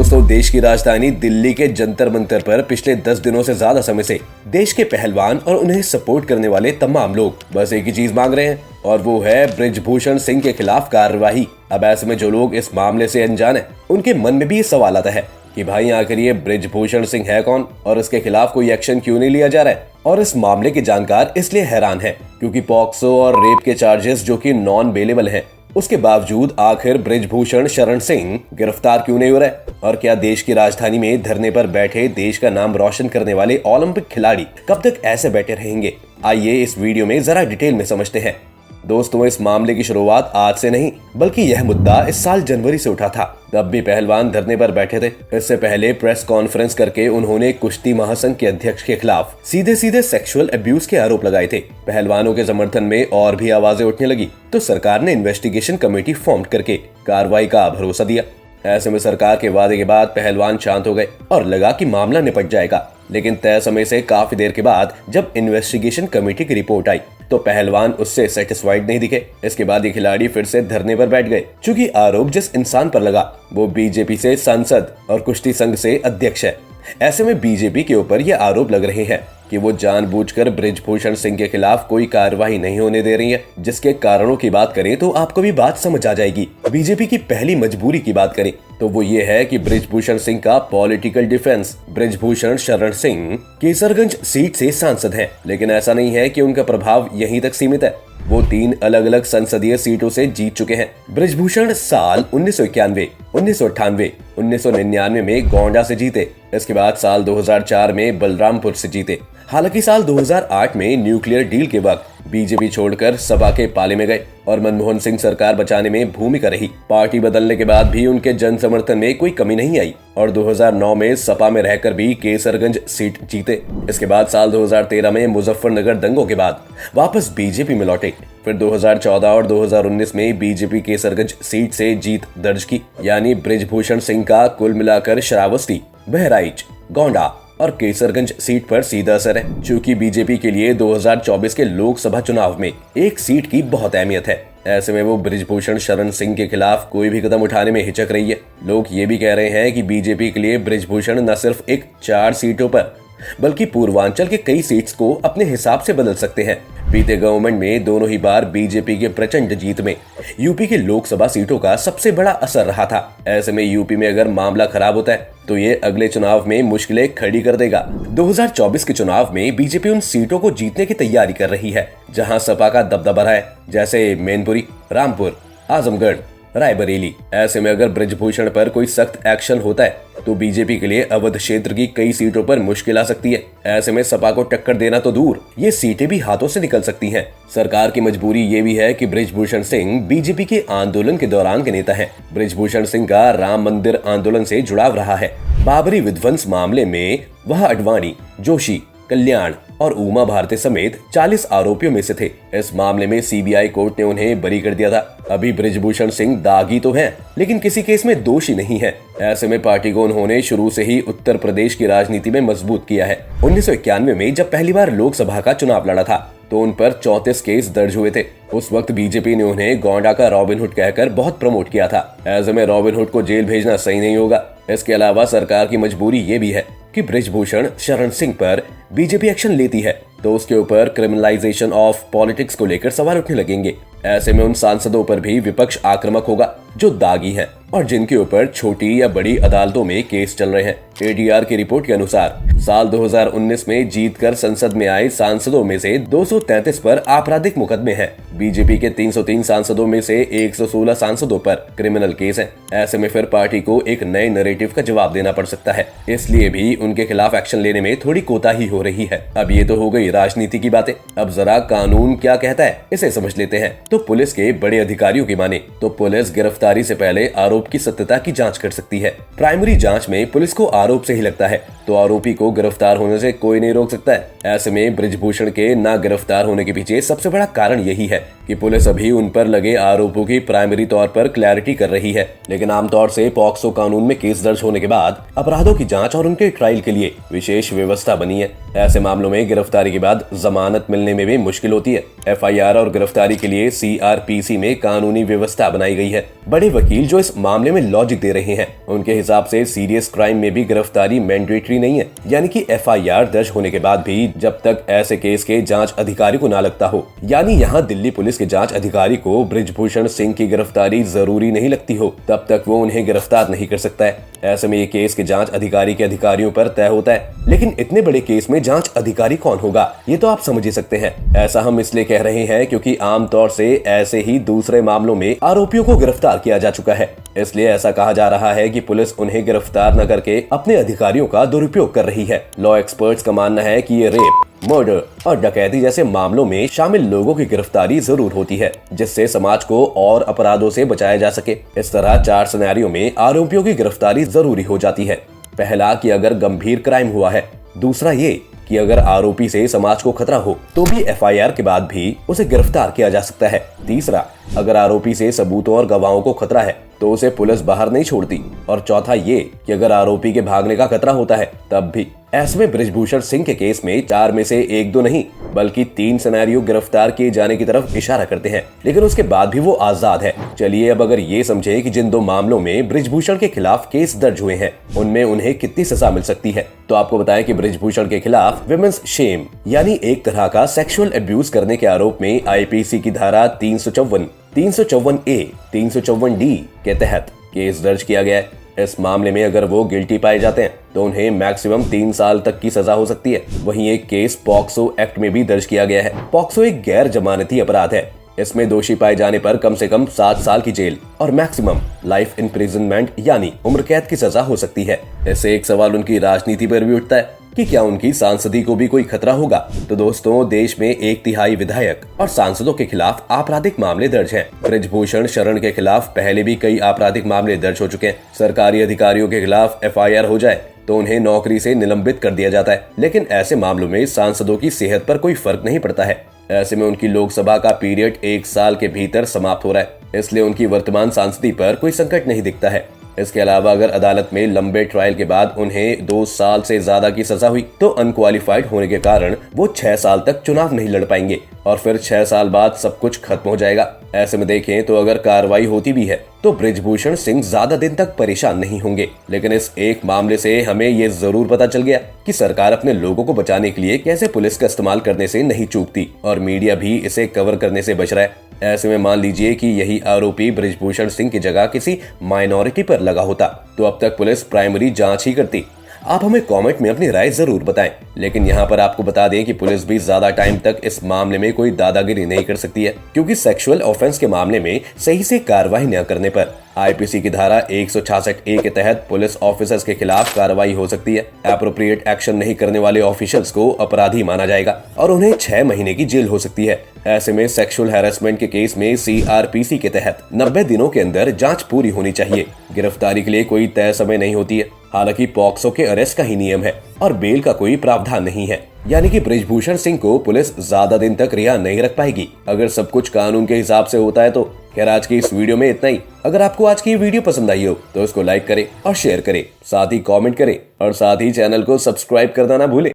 दोस्तों, देश की राजधानी दिल्ली के जंतर मंतर पर पिछले 10 दिनों से ज्यादा समय से देश के पहलवान और उन्हें सपोर्ट करने वाले तमाम लोग बस एक ही चीज मांग रहे हैं, और वो है बृजभूषण सिंह के खिलाफ कार्रवाई। अब ऐसे में जो लोग इस मामले से अनजान हैं, उनके मन में भी ये सवाल आता है कि भाई आखिर ये बृजभूषण सिंह है कौन और इसके खिलाफ कोई एक्शन क्यों नहीं लिया जा रहा है। और इस मामले के जानकार इसलिए हैरान है क्योंकि पॉक्सो और रेप के चार्जेस जो कि नॉन बेलेबल हैं, उसके बावजूद आखिर बृजभूषण शरण सिंह गिरफ्तार क्यों नहीं हो रहा है। और क्या देश की राजधानी में धरने पर बैठे देश का नाम रोशन करने वाले ओलंपिक खिलाड़ी कब तक ऐसे बैठे रहेंगे। आइए इस वीडियो में जरा डिटेल में समझते हैं। दोस्तों, इस मामले की शुरुआत आज से नहीं बल्कि यह मुद्दा इस साल जनवरी से उठा था। तब भी पहलवान धरने पर बैठे थे। इससे पहले प्रेस कॉन्फ्रेंस करके उन्होंने कुश्ती महासंघ के अध्यक्ष के खिलाफ सीधे सीधे सेक्सुअल अब्यूज के आरोप लगाए थे। पहलवानों के समर्थन में और भी आवाजें उठने लगी तो सरकार ने इन्वेस्टिगेशन कमेटी फॉर्म करके कार्रवाई का भरोसा दिया। ऐसे में सरकार के वादे के बाद पहलवान शांत हो गए और लगा कि मामला निपट जाएगा। लेकिन तय समय से काफी देर के बाद जब इन्वेस्टिगेशन कमेटी की रिपोर्ट आई तो पहलवान उससे सेटिस्फाइड नहीं दिखे। इसके बाद ये खिलाड़ी फिर से धरने पर बैठ गए, क्योंकि आरोप जिस इंसान पर लगा वो बीजेपी से सांसद और कुश्ती संघ से अध्यक्ष है। ऐसे में बीजेपी के ऊपर ये आरोप लग रहे हैं कि वो जानबूझकर बृजभूषण सिंह के खिलाफ कोई कार्रवाई नहीं होने दे रही है। जिसके कारणों की बात करें तो आपको भी बात समझ आ जाएगी। बीजेपी की पहली मजबूरी की बात करें तो वो ये है कि बृजभूषण सिंह का political defence. Brijbhushan Sharan Singh Kaiserganj seat से सांसद हैं, लेकिन ऐसा नहीं है कि उनका प्रभाव यहीं तक सीमित है। वो 3 अलग अलग संसदीय सीटों से जीत चुके हैं। बृजभूषण साल 1991, 1998, 1999 में गोंडा से जीते। इसके बाद साल 2004 में बलरामपुर से जीते। हालांकि साल 2008 में न्यूक्लियर डील के वक्त बीजेपी छोड़कर सपा के पाले में गए और मनमोहन सिंह सरकार बचाने में भूमिका रही। पार्टी बदलने के बाद भी उनके जन समर्थन में कोई कमी नहीं आई और 2009 में सपा में रहकर भी केसरगंज सीट जीते। इसके बाद साल 2013 में मुजफ्फरनगर दंगों के बाद वापस बीजेपी में लौटे। फिर 2014 और 2019 में बीजेपी केसरगंज सीट से जीत दर्ज की। यानी बृजभूषण सिंह का कुल मिलाकर श्रावस्ती, बहराइच, गोंडा और केसरगंज सीट पर सीधा असर है। चूंकि बीजेपी के लिए 2024 के लोकसभा चुनाव में एक सीट की बहुत अहमियत है, ऐसे में वो बृजभूषण शरण सिंह के खिलाफ कोई भी कदम उठाने में हिचक रही है। लोग ये भी कह रहे हैं कि बीजेपी के लिए बृजभूषण न सिर्फ एक 4 सीटों पर बल्कि पूर्वांचल के कई सीट्स को अपने हिसाब से बदल सकते हैं। बीते गवर्नमेंट में दोनों ही बार बीजेपी के प्रचंड जीत में यूपी की लोकसभा सीटों का सबसे बड़ा असर रहा था। ऐसे में यूपी में अगर मामला खराब होता है तो ये अगले चुनाव में मुश्किलें खड़ी कर देगा। 2024 के चुनाव में बीजेपी उन सीटों को जीतने की तैयारी कर रही है जहां सपा का दबदबा रहा है, जैसे मैनपुरी, रामपुर, आजमगढ़, रायबरेली। ऐसे में अगर बृजभूषण पर कोई सख्त एक्शन होता है तो बीजेपी के लिए अवध क्षेत्र की कई सीटों पर मुश्किल आ सकती है। ऐसे में सपा को टक्कर देना तो दूर, ये सीटें भी हाथों से निकल सकती हैं। सरकार की मजबूरी ये भी है कि बृजभूषण सिंह बीजेपी के आंदोलन के दौरान के नेता हैं। बृजभूषण सिंह का राम मंदिर आंदोलन से जुड़ाव रहा है। बाबरी विध्वंस मामले में वह अडवाणी, जोशी, कल्याण और उमा भारती समेत 40 आरोपियों में से थे। इस मामले में सीबीआई कोर्ट ने उन्हें बरी कर दिया था। अभी बृजभूषण सिंह दागी तो हैं, लेकिन किसी केस में दोषी नहीं है। ऐसे में पार्टी को उन्होंने शुरू से ही उत्तर प्रदेश की राजनीति में मजबूत किया है। 1991 में जब पहली बार लोकसभा का चुनाव लड़ा था तो उन पर 34 केस दर्ज हुए थे। उस वक्त बीजेपी ने उन्हें गोंडा का रॉबिनहुड कहकर बहुत प्रमोट किया था। ऐसे में रॉबिनहुड को जेल भेजना सही नहीं होगा। इसके अलावा सरकार की मजबूरी ये भी है कि बृजभूषण शरण सिंह पर बीजेपी एक्शन लेती है तो उसके ऊपर क्रिमिनलाइजेशन ऑफ पॉलिटिक्स को लेकर सवाल उठने लगेंगे। ऐसे में उन सांसदों पर भी विपक्ष आक्रामक होगा जो दागी हैं और जिनके ऊपर छोटी या बड़ी अदालतों में केस चल रहे हैं। एडीआर की रिपोर्ट के अनुसार साल 2019 में जीतकर संसद में आए सांसदों में से 233 पर आपराधिक मुकदमे हैं। बीजेपी के 303 सांसदों में से 116 सांसदों पर क्रिमिनल केस हैं। ऐसे में फिर पार्टी को एक नए नैरेटिव का जवाब देना पड़ सकता है, इसलिए भी उनके खिलाफ एक्शन लेने में थोड़ी कोताही हो रही है। अब ये तो हो गई राजनीति की बातें। अब जरा कानून क्या कहता है इसे समझ लेते हैं। तो पुलिस के बड़े अधिकारियों की माने तो पुलिस गिरफ्तारी से पहले आरोप की सत्यता की जांच कर सकती है। प्राइमरी जांच में पुलिस को आरोप से ही लगता है तो आरोपी को गिरफ्तार होने से कोई नहीं रोक सकता है। ऐसे में बृजभूषण के ना गिरफ्तार होने के पीछे सबसे बड़ा कारण यही है कि पुलिस अभी उन पर लगे आरोपों की प्राइमरी तौर पर क्लैरिटी कर रही है, लेकिन आमतौर से पॉक्सो कानून में केस दर्ज होने के बाद अपराधों की जांच और उनके ट्रायल के लिए विशेष व्यवस्था बनी है। ऐसे मामलों में गिरफ्तारी के बाद जमानत मिलने में भी मुश्किल होती है। एफआईआर और गिरफ्तारी के लिए सीआरपीसी में कानूनी व्यवस्था बनाई गई है। बड़े वकील जो इस मामले में लॉजिक दे रहे हैं, उनके हिसाब से सीरियस क्राइम में भी गिरफ्तारी मैंडेटरी नहीं है, यानी कि एफआईआर दर्ज होने के बाद भी जब तक ऐसे केस के जांच अधिकारी को ना लगता हो, यानी यहाँ दिल्ली पुलिस के जांच अधिकारी को बृजभूषण सिंह की गिरफ्तारी जरूरी नहीं लगती हो, तब तक वो उन्हें गिरफ्तार नहीं कर सकता है। ऐसे में ये केस के जांच अधिकारी के अधिकारियों पर तय होता है। लेकिन इतने बड़े केस में जांच अधिकारी कौन होगा, ये तो आप समझ ही सकते हैं। ऐसा हम इसलिए कह रहे हैं क्योंकि आमतौर से ऐसे ही दूसरे मामलों में आरोपियों को गिरफ्तार किया जा चुका है, इसलिए ऐसा कहा जा रहा है कि पुलिस उन्हें गिरफ्तार न करके अपने अधिकारियों का दुरुपयोग कर रही है। लॉ एक्सपर्ट्स का मानना है कि ये रेप, मर्डर और डकैती जैसे मामलों में शामिल लोगों की गिरफ्तारी जरूर होती है, जिससे समाज को और अपराधों से बचाया जा सके। इस तरह 4 सिनेरियो में आरोपियों की गिरफ्तारी जरूरी हो जाती है। पहला कि अगर गंभीर क्राइम हुआ है, दूसरा ये कि अगर आरोपी से समाज को खतरा हो तो भी एफआईआर के बाद भी उसे गिरफ्तार किया जा सकता है। तीसरा, अगर आरोपी से सबूतों और गवाहों को खतरा है तो उसे पुलिस बाहर नहीं छोड़ती। और चौथा ये कि अगर आरोपी के भागने का खतरा होता है तब भी। ऐसे में बृजभूषण सिंह के केस में 4 में से 1-2 नहीं बल्कि 3 सिनेरियो गिरफ्तार किए जाने की तरफ इशारा करते हैं, लेकिन उसके बाद भी वो आजाद है। चलिए अब अगर ये समझे कि जिन 2 मामलों में बृजभूषण के खिलाफ केस दर्ज हुए हैं उनमें उन्हें कितनी सजा मिल सकती है। तो आपको बताएं कि बृजभूषण के खिलाफ विमेंस शेम यानी एक तरह का सेक्सुअल अब्यूज करने के आरोप में आईपीसी की धारा 354, 354A, 354D के तहत केस दर्ज किया गया है। इस मामले में अगर वो गिल्टी पाए जाते हैं तो उन्हें मैक्सिमम 3 साल तक की सजा हो सकती है। वहीं एक केस पॉक्सो एक्ट में भी दर्ज किया गया है। पॉक्सो एक गैर जमानती अपराध है। इसमें दोषी पाए जाने पर कम से कम 7 साल की जेल और मैक्सिमम लाइफ इम्प्रिजनमेंट यानी उम्र कैद की सजा हो सकती है। इससे एक सवाल उनकी राजनीति पर भी उठता है कि क्या उनकी सांसदी को भी कोई खतरा होगा। तो दोस्तों, देश में 1/3 विधायक और सांसदों के खिलाफ आपराधिक मामले दर्ज हैं। बृजभूषण शरण के खिलाफ पहले भी कई आपराधिक मामले दर्ज हो चुके हैं। सरकारी अधिकारियों के खिलाफ एफआईआर हो जाए तो उन्हें नौकरी से निलंबित कर दिया जाता है, लेकिन ऐसे मामलों में सांसदों की सेहत पर कोई फर्क नहीं पड़ता है। ऐसे में उनकी लोकसभा का पीरियड 1 साल के भीतर समाप्त हो रहा है, इसलिए उनकी वर्तमान सांसदी पर कोई संकट नहीं दिखता है। इसके अलावा अगर अदालत में लंबे ट्रायल के बाद उन्हें 2 साल से ज्यादा की सजा हुई तो अनक्वालिफाइड होने के कारण वो 6 साल तक चुनाव नहीं लड़ पाएंगे और फिर 6 साल बाद सब कुछ खत्म हो जाएगा। ऐसे में देखें तो अगर कार्रवाई होती भी है तो बृजभूषण सिंह ज्यादा दिन तक परेशान नहीं होंगे। लेकिन इस एक मामले से हमें ये जरूर पता चल गया कि सरकार अपने लोगों को बचाने के लिए कैसे पुलिस का इस्तेमाल करने से नहीं चूकती और मीडिया भी इसे कवर करने से बच रहा है। ऐसे में मान लीजिए कि यही आरोपी बृजभूषण सिंह की जगह किसी माइनॉरिटी पर लगा होता तो अब तक पुलिस प्राइमरी जांच ही करती। आप हमें कमेंट में अपनी राय जरूर बताएं, लेकिन यहाँ पर आपको बता दें कि पुलिस भी ज्यादा टाइम तक इस मामले में कोई दादागिरी नहीं कर सकती है, क्योंकि सेक्सुअल ऑफेंस के मामले में सही से कार्रवाई न करने पर आईपीसी की धारा 166A के तहत पुलिस ऑफिसर्स के खिलाफ कार्रवाई हो सकती है। एप्रोप्रिएट एक्शन नहीं करने वाले ऑफिशियल्स को अपराधी माना जाएगा और उन्हें 6 महीने की जेल हो सकती है। ऐसे में सेक्सुअल हैरेसमेंट के केस में सीआरपीसी के तहत 90 दिनों के अंदर जांच पूरी होनी चाहिए। गिरफ्तारी के लिए कोई तय समय नहीं होती है। हालांकि पॉक्सो के अरेस्ट का ही नियम है और बेल का कोई प्रावधान नहीं है, यानी कि बृजभूषण सिंह को पुलिस ज्यादा दिन तक रिहा नहीं रख पाएगी अगर सब कुछ कानून के हिसाब से होता है तो। खैर, आज की इस वीडियो में इतना ही। अगर आपको आज की ये वीडियो पसंद आई हो तो इसको लाइक करें और शेयर करें, साथ ही कमेंट करें और साथ ही चैनल को सब्सक्राइब करना ना भूलें।